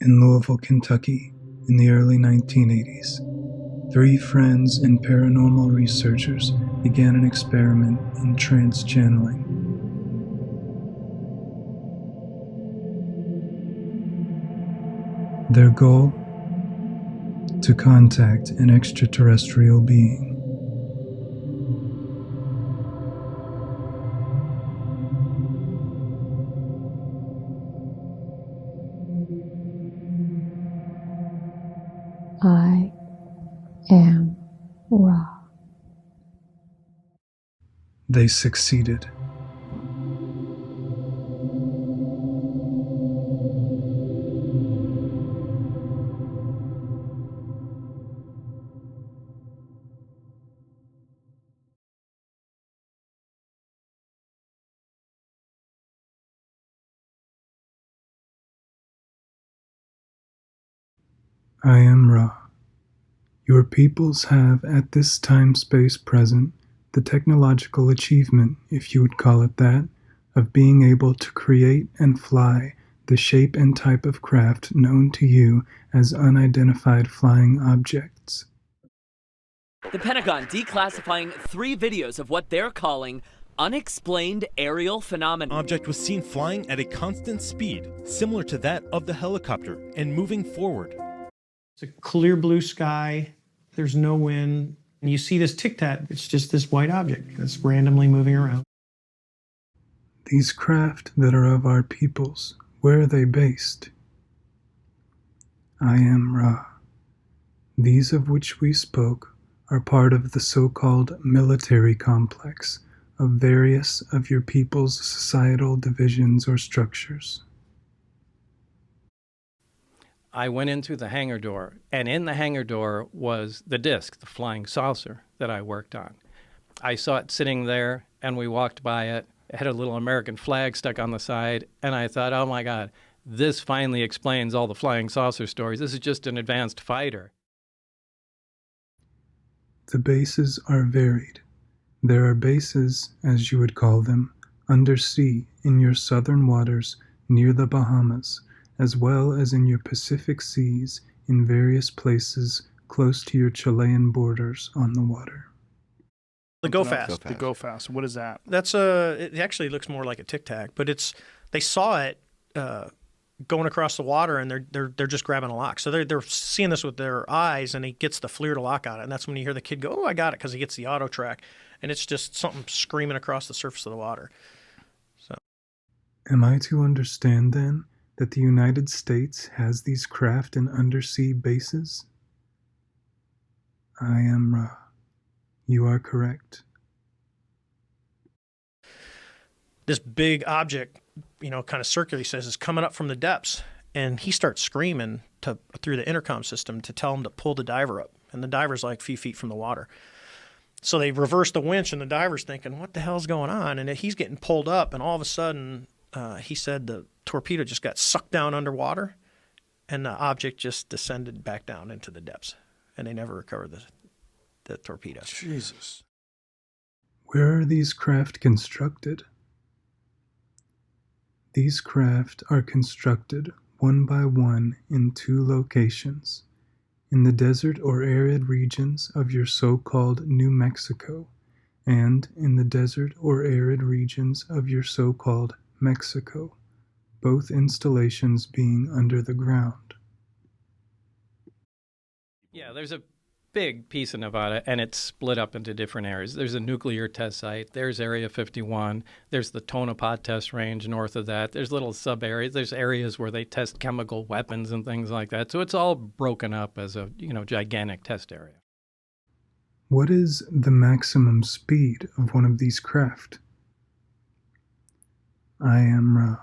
In Louisville, Kentucky, in the early 1980s, three friends and paranormal researchers began an experiment in trance channeling. Their goal? To contact an extraterrestrial being. I am Ra. They succeeded. I am Ra. Your peoples have, at this time-space present, the technological achievement, if you would call it that, of being able to create and fly the shape and type of craft known to you as unidentified flying objects. The Pentagon declassifying 3 videos of what they're calling unexplained aerial phenomena. Object was seen flying at a constant speed, similar to that of the helicopter, and moving forward. It's a clear blue sky, there's no wind, and you see this tic-tac, it's just this white object that's randomly moving around. These craft that are of our peoples, where are they based? I am Ra. These of which we spoke are part of the so-called military complex of various of your people's societal divisions or structures. I went into the hangar door, and in the hangar door was the disc, the flying saucer that I worked on. I saw it sitting there, and we walked by it. It had a little American flag stuck on the side, and I thought, oh my God, this finally explains all the flying saucer stories. This is just an advanced fighter. The bases are varied. There are bases, as you would call them, undersea in your southern waters near the Bahamas, as well as in your Pacific seas in various places close to your Chilean borders on the water. The Go Fast. The Go Fast. What is that? That's it actually looks more like a tic-tac, but they saw it going across the water, and they're just grabbing a lock. So they're seeing this with their eyes, and he gets the FLIR to lock on it, and that's when you hear the kid go, "Oh, I got it," because he gets the auto track, and it's just something screaming across the surface of the water. So, am I to understand then that the United States has these craft and undersea bases? I am Ra. You are correct. This big object, kind of circular, he says, is coming up from the depths. And he starts screaming through the intercom system to tell him to pull the diver up. And the diver's like a few feet from the water. So they reverse the winch, and the diver's thinking, what the hell's going on? And he's getting pulled up, and all of a sudden, he said the torpedo just got sucked down underwater, and the object just descended back down into the depths. And they never recovered the torpedo. Jesus. Where are these craft constructed? These craft are constructed one by one in 2 locations, in the desert or arid regions of your so-called New Mexico, and in the desert or arid regions of your so-called Mexico, both installations being under the ground. Yeah, there's a big piece of Nevada, and it's split up into different areas. There's a nuclear test site. There's Area 51. There's the Tonopah test range north of that. There's little sub-areas. There's areas where they test chemical weapons and things like that. So it's all broken up as a, gigantic test area. What is the maximum speed of one of these craft? I am Ra.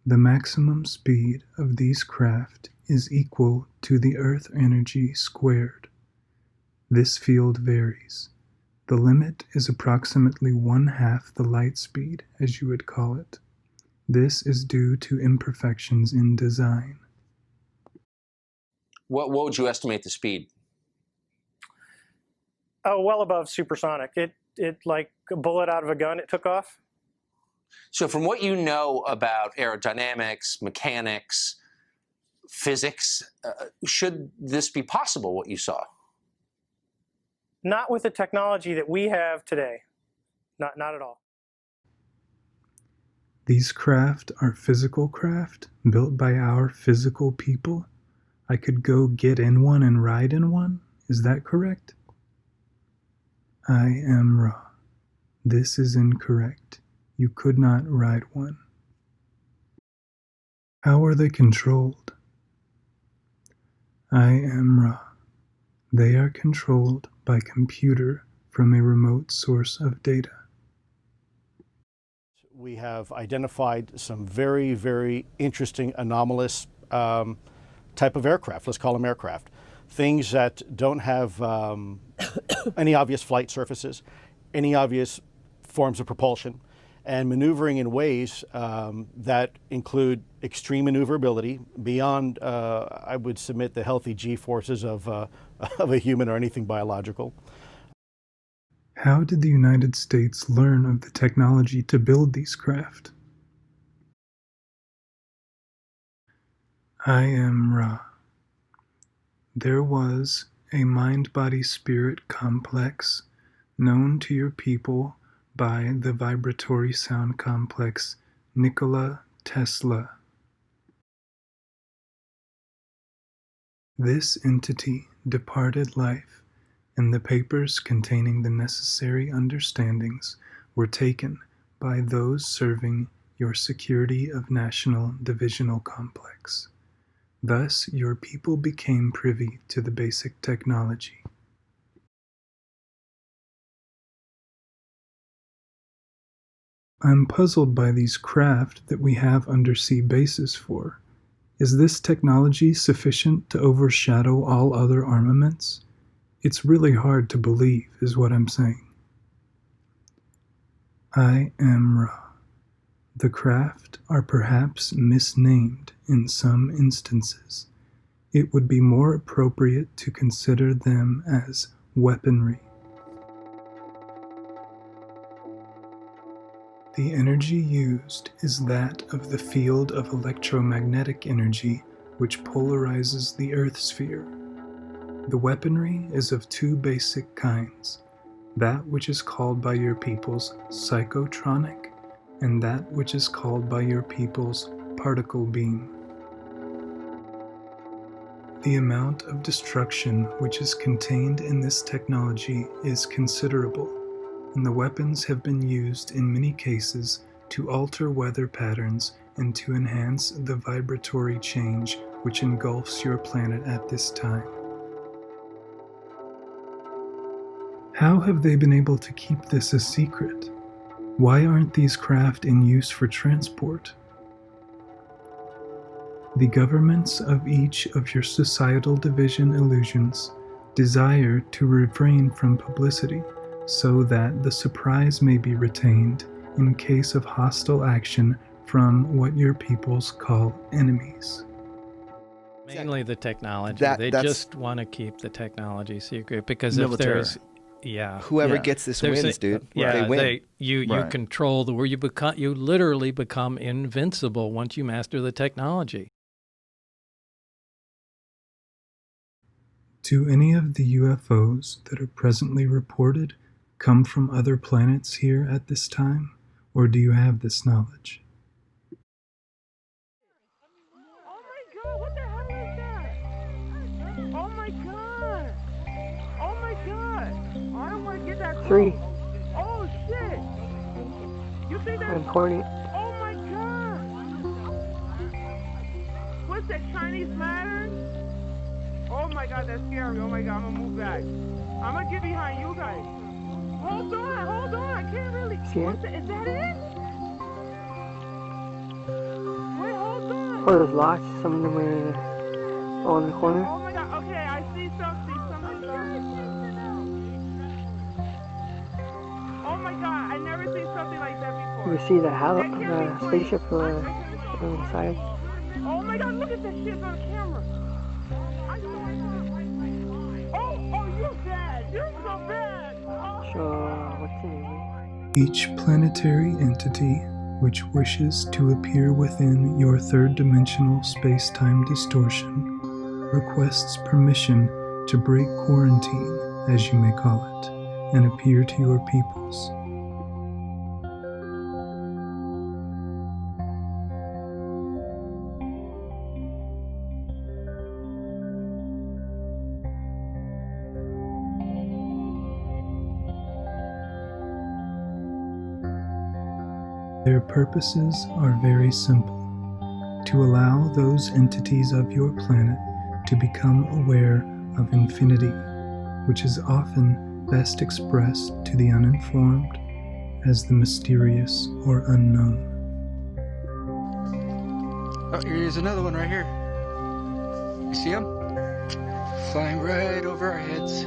The maximum speed of these craft is equal to the Earth energy squared. This field varies. The limit is approximately 1/2 the light speed, as you would call it. This is due to imperfections in design. What would you estimate the speed? Oh, well above supersonic. It like a bullet out of a gun, it took off. So from what you know about aerodynamics, mechanics, physics. Should this be possible, what you saw? Not with the technology that we have today. Not at all. These craft are physical craft built by our physical people. I could go get in one and ride in one. Is that correct? I am Ra. This is incorrect. You could not ride one. How are they controlled? I am Ra. They are controlled by computer from a remote source of data. We have identified some very, very interesting anomalous type of aircraft. Let's call them aircraft. Things that don't have any obvious flight surfaces, any obvious forms of propulsion, and maneuvering in ways that include extreme maneuverability beyond, I would submit, the healthy G-forces of a human or anything biological. How did the United States learn of the technology to build these craft? I am Ra. There was a mind-body-spirit complex known to your people by the vibratory sound complex Nikola Tesla. This entity departed life, and the papers containing the necessary understandings were taken by those serving your Security of National Divisional Complex. Thus, your people became privy to the basic technology. I'm puzzled by these craft that we have undersea bases for. Is this technology sufficient to overshadow all other armaments? It's really hard to believe, is what I'm saying. I am Ra. The craft are perhaps misnamed in some instances. It would be more appropriate to consider them as weaponry. The energy used is that of the field of electromagnetic energy which polarizes the Earth sphere. The weaponry is of two basic kinds, that which is called by your peoples psychotronic, and that which is called by your peoples particle beam. The amount of destruction which is contained in this technology is considerable, and the weapons have been used in many cases to alter weather patterns and to enhance the vibratory change which engulfs your planet at this time. How have they been able to keep this a secret? Why aren't these craft in use for transport? The governments of each of your societal division illusions desire to refrain from publicity so that the surprise may be retained in case of hostile action from what your peoples call enemies. Mainly the technology. They just want to keep the technology secret because military. If there's whoever gets this wins, dude. They win. You control the where you literally become invincible once you master the technology. Do any of the UFOs that are presently reported come from other planets here at this time, or do you have this knowledge? Oh my God, what the hell is that? Oh my God. Oh my God. I don't want to get that close. 3. Oh shit. You think that's important? Oh my God. What's that, Chinese lantern? Oh my God, that's scary. Oh my God, I'm gonna move back. I'm gonna get behind you guys. Hold on. I can't really. See it? Is that it? Wait, hold on. Or those lots, some of them are all in the corner. Oh my God, okay, I see something. Oh my God, I never seen something like that before. You see the spaceship on the side? Oh my God, look at that shit on camera. Oh, you're bad. You're so bad. So, what's the name? Each planetary entity which wishes to appear within your third-dimensional space-time distortion, requests permission to break quarantine, as you may call it, and appear to your peoples. Their purposes are very simple: to allow those entities of your planet to become aware of infinity, which is often best expressed to the uninformed as the mysterious or unknown. Oh, here's another one right here. You see him? Flying right over our heads.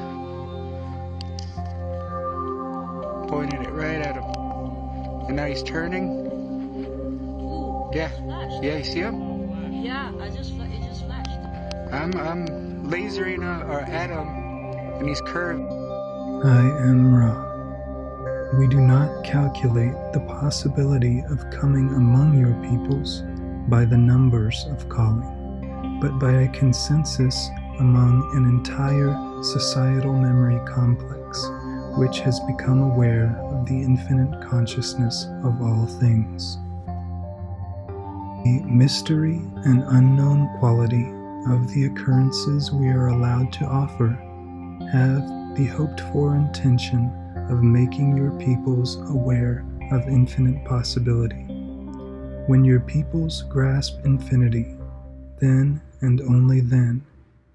Pointing it right at him. And now he's turning. Yeah, you see him? Yeah, it just flashed. I'm lasering at him, and he's curved. I am Ra. We do not calculate the possibility of coming among your peoples by the numbers of calling, but by a consensus among an entire societal memory complex, which has become aware of the infinite consciousness of all things. The mystery and unknown quality of the occurrences we are allowed to offer have the hoped-for intention of making your peoples aware of infinite possibility. When your peoples grasp infinity, then and only then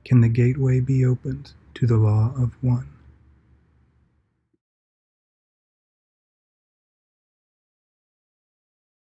can the gateway be opened to the law of one.